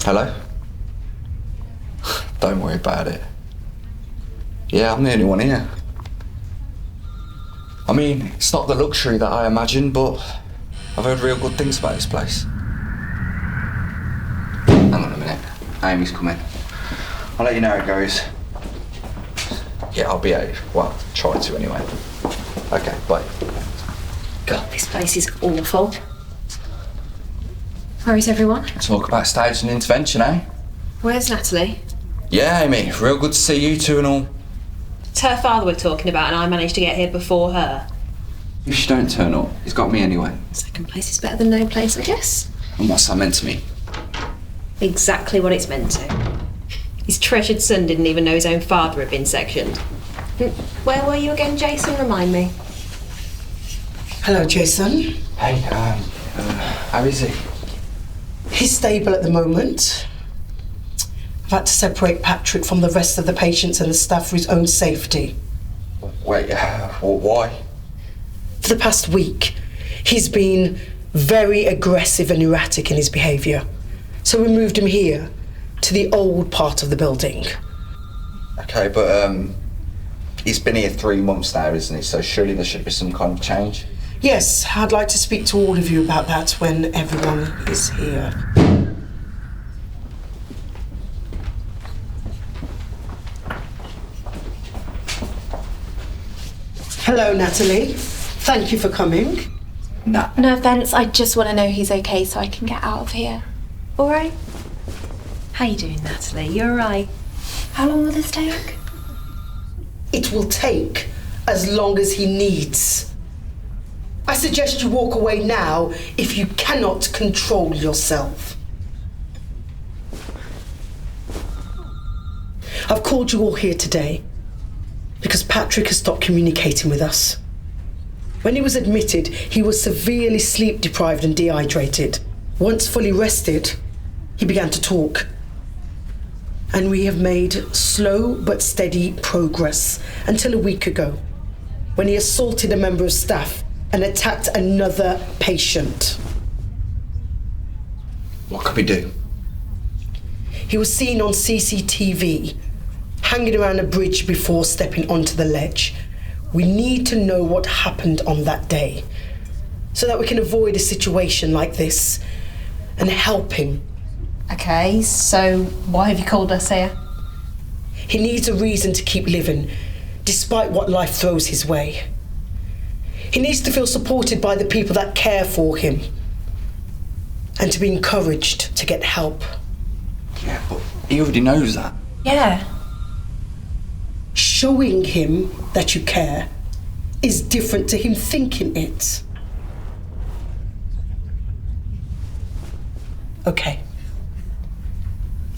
Hello? Don't worry about it. Yeah, I'm the only one here. I mean, it's not the luxury that I imagined, but I've heard real good things about this place. Hang on a minute. Amy's coming. I'll let you know how it goes. Yeah, I'll be out. Well, try to anyway. Okay, bye. God, this place is awful. Where is everyone? Talk about staging intervention, eh? Where's Natalie? Yeah, Amy, real good to see you two and all. It's her father we're talking about, and I managed to get here before her. If she don't turn up, he's got me anyway. Second place is better than no place, I guess. And what's that meant to me? Exactly what it's meant to. His treasured son didn't even know his own father had been sectioned. Where were you again, Jason? Remind me. Hello, Jason. Hey, how is he? He's stable at the moment. I've had to separate Patrick from the rest of the patients and the staff for his own safety. Wait, why? For the past week, he's been very aggressive and erratic in his behaviour. So we moved him here, to the old part of the building. Okay, but he's been here 3 months now, isn't he? So surely there should be some kind of change. Yes, I'd like to speak to all of you about that when everyone is here. Hello, Natalie. Thank you for coming. No offence, I just want to know he's okay so I can get out of here. All right? How you doing, Natalie? You all right? How long will this take? It will take as long as he needs. I suggest you walk away now if you cannot control yourself. I've called you all here today because Patrick has stopped communicating with us. When he was admitted, he was severely sleep deprived and dehydrated. Once fully rested, he began to talk. And we have made slow but steady progress until a week ago, when he assaulted a member of staff and attacked another patient. What could we do? He was seen on CCTV, hanging around a bridge before stepping onto the ledge. We need to know what happened on that day, so that we can avoid a situation like this and help him. Okay, so why have you called us here? He needs a reason to keep living, despite what life throws his way. He needs to feel supported by the people that care for him, and to be encouraged to get help. Yeah, but he already knows that. Yeah. Showing him that you care is different to him thinking it. Okay.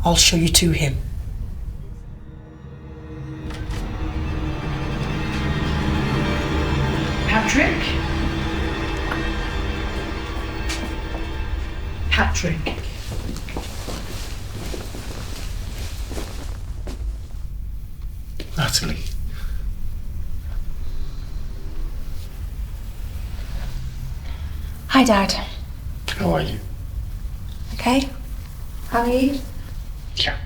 I'll show you to him. Patrick? Patrick. Natalie. Hi, Dad. How are you? Okay? How are you? Yeah.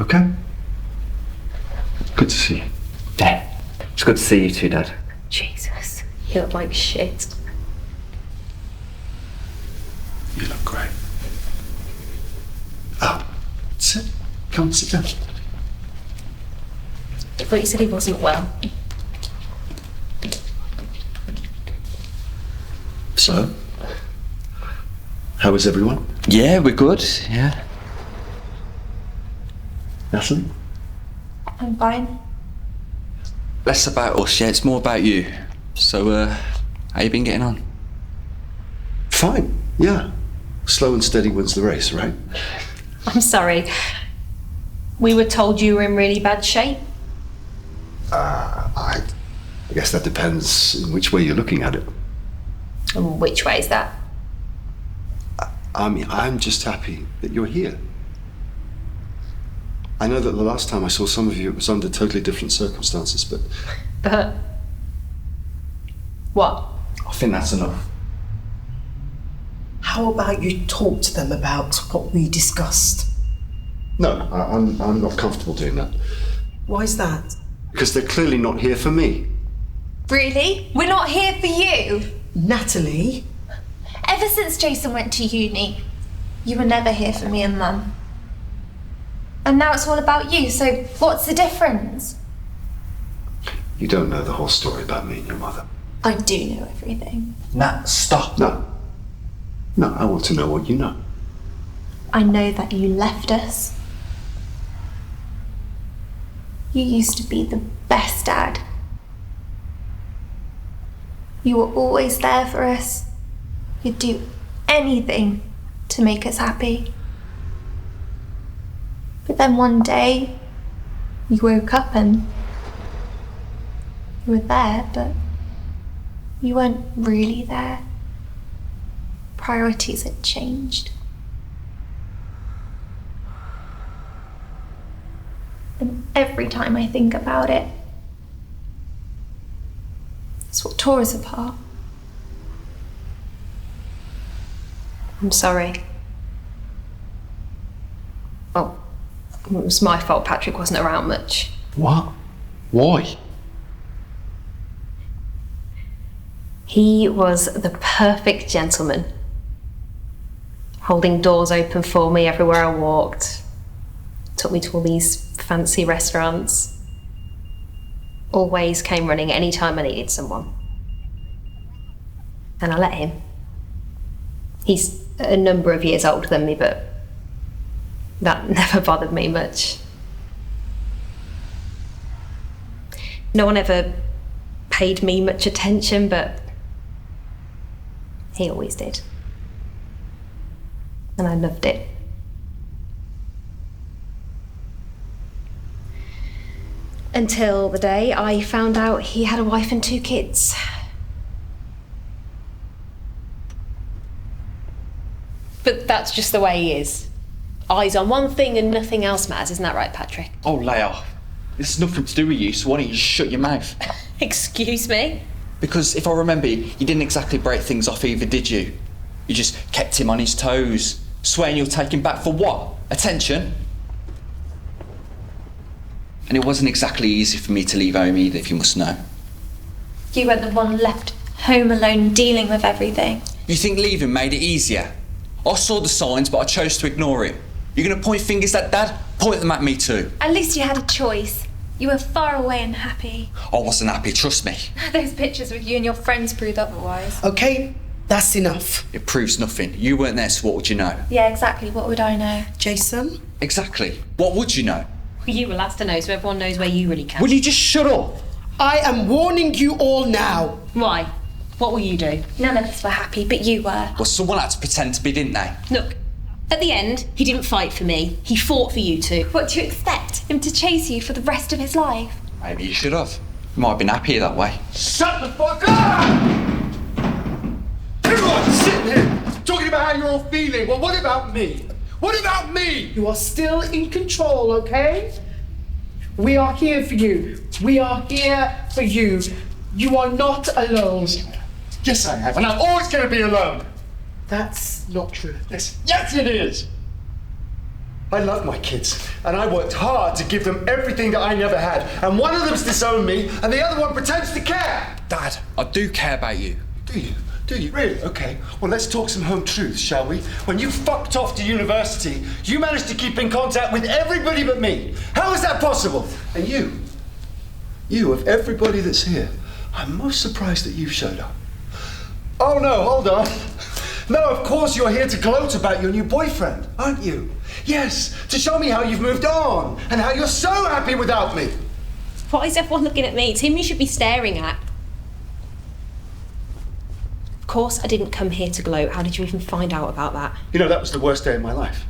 Okay. Good to see you. Dad. It's good to see you too, Dad. Jesus, you look like shit. You look great. Oh, sit. Come on, sit down. I thought you said he wasn't well. So, how is everyone? Yeah, we're good, yeah. Natalie? I'm fine. Less about us, yeah, it's more about you. So, how you been getting on? Fine, yeah. Slow and steady wins the race, right? I'm sorry. We were told you were in really bad shape. I guess that depends in which way you're looking at it. Which way is that? I mean, I'm just happy that you're here. I know that the last time I saw some of you, it was under totally different circumstances, but... But... what? I think that's enough. How how about you talk to them about what we discussed? No, I'm not comfortable doing that. Why is that? Because they're clearly not here for me. Really? We're not here for you? Natalie? Ever since Jason went to uni, you were never here for me and Mum. And now it's all about you, so what's the difference? You don't know the whole story about me and your mother. I do know everything. Nat, stop. No. No, I want to know what you know. I know that you left us. You used to be the best dad. You were always there for us. You'd do anything to make us happy. But then one day, you woke up and you were there, but you weren't really there. Priorities had changed. And every time I think about it, it's what tore us apart. I'm sorry. Oh, it was my fault Patrick wasn't around much. What? Why? He was the perfect gentleman, holding doors open for me everywhere I walked. Took me to all these fancy restaurants. Always came running any time I needed someone. And I let him. He's a number of years older than me, but that never bothered me much. No one ever paid me much attention, but he always did. And I loved it. Until the day I found out he had a wife and 2 kids. But that's just the way he is. Eyes on one thing and nothing else matters, isn't that right, Patrick? Oh, lay off. This has nothing to do with you, so why don't you just shut your mouth? Excuse me? Because if I remember, you didn't exactly break things off either, did you? You just kept him on his toes, swearing you'll take him back for what? Attention? And it wasn't exactly easy for me to leave home either, if you must know. You were the one left home alone dealing with everything. You think leaving made it easier? I saw the signs, but I chose to ignore it. You're going to point fingers at Dad? Point them at me too. At least you had a choice. You were far away and happy. I wasn't happy, trust me. Those pictures with you and your friends proved otherwise. Okay, that's enough. It proves nothing. You weren't there, so what would you know? Yeah, exactly. What would I know? Jason? Exactly. What would you know? You were last to know, so everyone knows where you really count. Will you just shut up? I am warning you all now. Why? What will you do? None of us were happy, but you were. Well, someone had to pretend to be, didn't they? Look, at the end, he didn't fight for me. He fought for you two. What do you expect? Him to chase you for the rest of his life? Maybe you should have. You might have been happier that way. Shut the fuck up! Everyone's sitting here talking about how you're all feeling. Well, what about me? What about me? You are still in control, okay? We are here for you. We are here for you. You are not alone. Yes, I have, and I'm always going to be alone. That's not true. Yes, it is. I love my kids, and I worked hard to give them everything that I never had. And one of them's disowned me, and the other one pretends to care. Dad, I do care about you. Do you? Do you? Really? Okay. Well, let's talk some home truths, shall we? When you fucked off to university, you managed to keep in contact with everybody but me. How is that possible? And you of everybody that's here, I'm most surprised that you've showed up. Oh no, hold on. No, of course you're here to gloat about your new boyfriend, aren't you? Yes, to show me how you've moved on and how you're so happy without me. Why is everyone looking at me? It's him you should be staring at. Of course I didn't come here to gloat. How did you even find out about that? You know, that was the worst day of my life.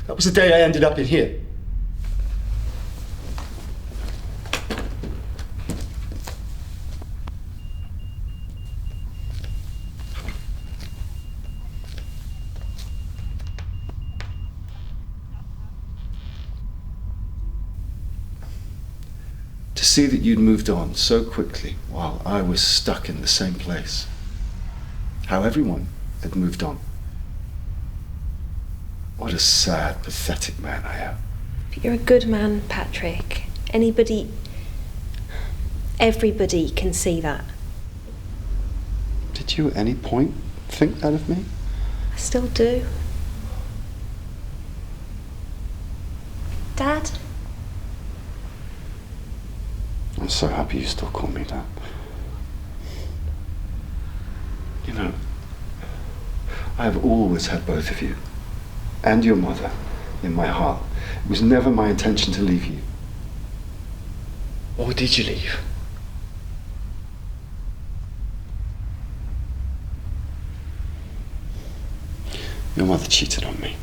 That was the day I ended up in here. To see that you'd moved on so quickly while I was stuck in the same place. How everyone had moved on. What a sad, pathetic man I am. But you're a good man, Patrick. Everybody can see that. Did you at any point think that of me? I still do. Dad? I'm so happy you still call me that. You know, I have always had both of you and your mother in my heart. It was never my intention to leave you. Or did you leave? Your mother cheated on me.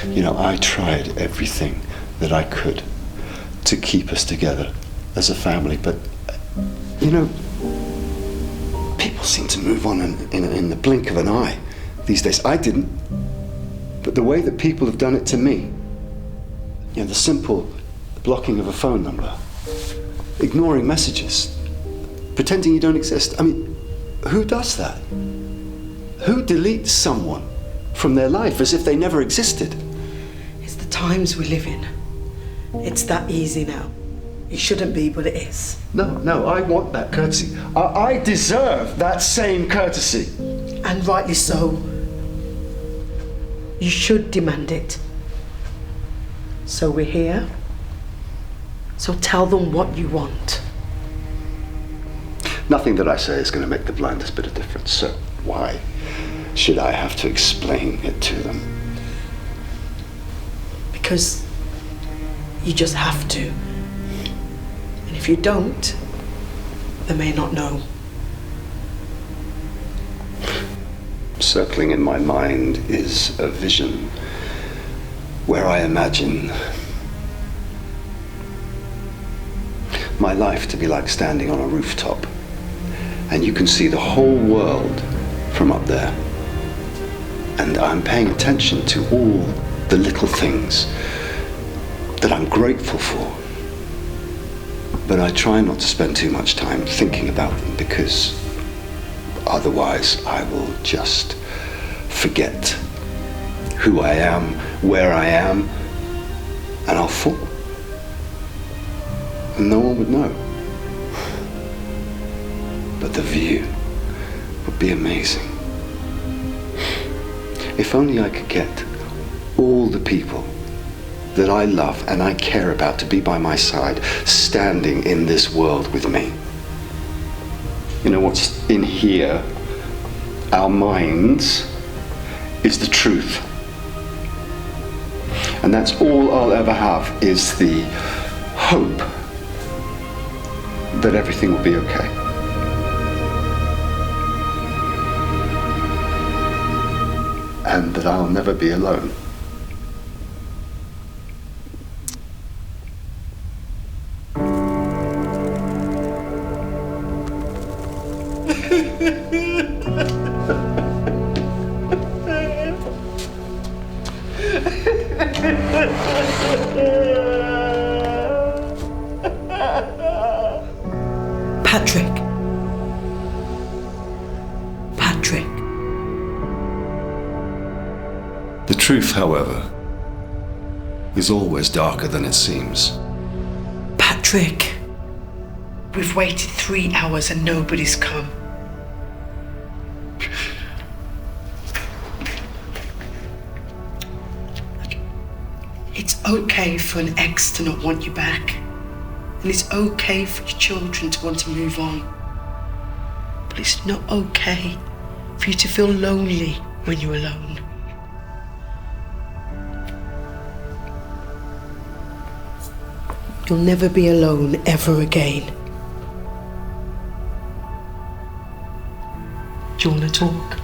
You know, I tried everything that I could to keep us together as a family, but, you know, people seem to move on in the blink of an eye these days. I didn't. But the way that people have done it to me, you know, the simple blocking of a phone number, ignoring messages, pretending you don't exist. I mean, who does that? Who deletes someone from their life as if they never existed? It's the times we live in. It's that easy now. It shouldn't be, but it is. No, I want that courtesy. I deserve that same courtesy. And rightly so. You should demand it. So we're here. So tell them what you want. Nothing that I say is going to make the blindest bit of difference, so why should I have to explain it to them? Because you just have to. And if you don't, they may not know. Circling in my mind is a vision where I imagine my life to be like standing on a rooftop, and you can see the whole world from up there. And I'm paying attention to all the little things that I'm grateful for. But I try not to spend too much time thinking about them, because otherwise I will just forget who I am, where I am, and I'll fall. And no one would know. But the view would be amazing. If only I could get all the people that I love and I care about to be by my side, standing in this world with me. You know what's in here, our minds, is the truth. And that's all I'll ever have, is the hope that everything will be okay. And that I'll never be alone. Patrick. The truth, however, is always darker than it seems. Patrick. We've waited 3 hours and nobody's come. It's okay for an ex to not want you back. And it's okay for your children to want to move on. But it's not okay for you to feel lonely when you're alone. You'll never be alone ever again. Do you want to talk?